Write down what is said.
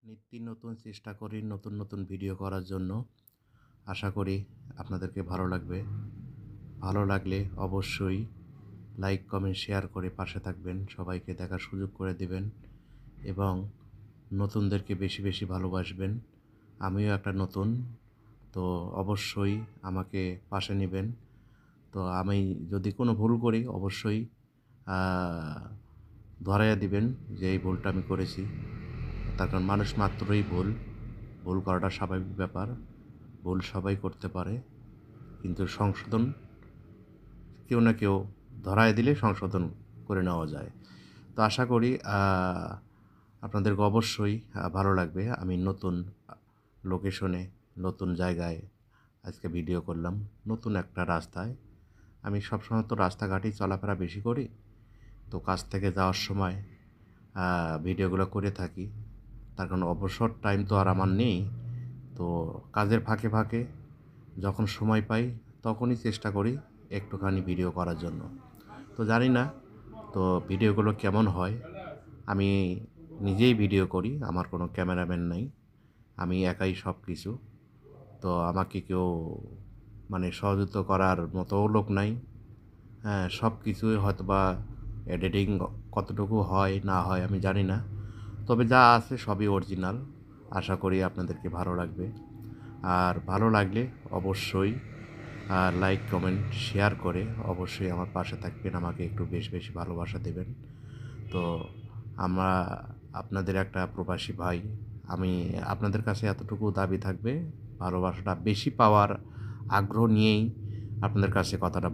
নিত্য নতুন চেষ্টা করি নতুন নতুন ভিডিও করার জন্য। আশা করি আপনাদেরকে ভালো লাগবে। ভালো লাগলে অবশ্যই লাইক, কমেন্ট, শেয়ার করে পাশে থাকবেন। সবাইকে দেখার সুযোগ করে দিবেন এবং নতুনদেরকে বেশি বেশি ভালোবাসবেন। আমিও একটা নতুন, তো অবশ্যই আমাকে পাশে নেবেন। তো আমি যদি কোনো ভুল করি অবশ্যই ধরাইয়া দিবেন যে এই ভুলটা আমি করেছি। তার কারণ মানুষ মাত্রই ভুল, ভুল করাটা স্বাভাবিক ব্যাপার। ভুল সবাই করতে পারে, কিন্তু সংশোধন কেউ না কেউ ধরায় দিলে সংশোধন করে নেওয়া যায়। তো আশা করি আপনাদেরকে অবশ্যই ভালো লাগবে। আমি নতুন লোকেশনে, নতুন জায়গায় আজকে ভিডিও করলাম, নতুন একটা রাস্তায়। আমি সবসময় তো রাস্তাঘাটেই চলাফেরা বেশি করি, তো কাজ থেকে যাওয়ার সময় ভিডিওগুলো করে থাকি। তার কারণ অবসর টাইম তো আর আমার নেই। তো কাজের ফাঁকে ফাঁকে যখন সময় পাই তখনই চেষ্টা করি একটুখানি ভিডিও করার জন্য। তো জানি না তো ভিডিওগুলো কেমন হয়। আমি নিজেই ভিডিও করি, আমার কোনো ক্যামেরাম্যান নাই, আমি একাই সব কিছু। তো আমাকে কেউ মানে সহযোগিতা করার মতোও লোক নাই। হ্যাঁ, সব কিছুই হয়তোবা এডিটিং কতটুকু হয় না হয় আমি জানি না, তবে যা আছে সবই অরিজিনাল। আশা করি আপনাদেরকে ভালো লাগবে। আর ভালো লাগলে অবশ্যই লাইক, কমেন্ট, শেয়ার করে অবশ্যই আমার পাশে থাকবেন, আমাকে একটু বেশি বেশি ভালোবাসা দেবেন। তো আমরা আপনাদের একটা প্রবাসী ভাই, আমি আপনাদের কাছে এতটুকু দাবি থাকবে, ভালোবাসাটা বেশি পাওয়ার আগ্রহ নিয়েই আপনাদের কাছে কথাটা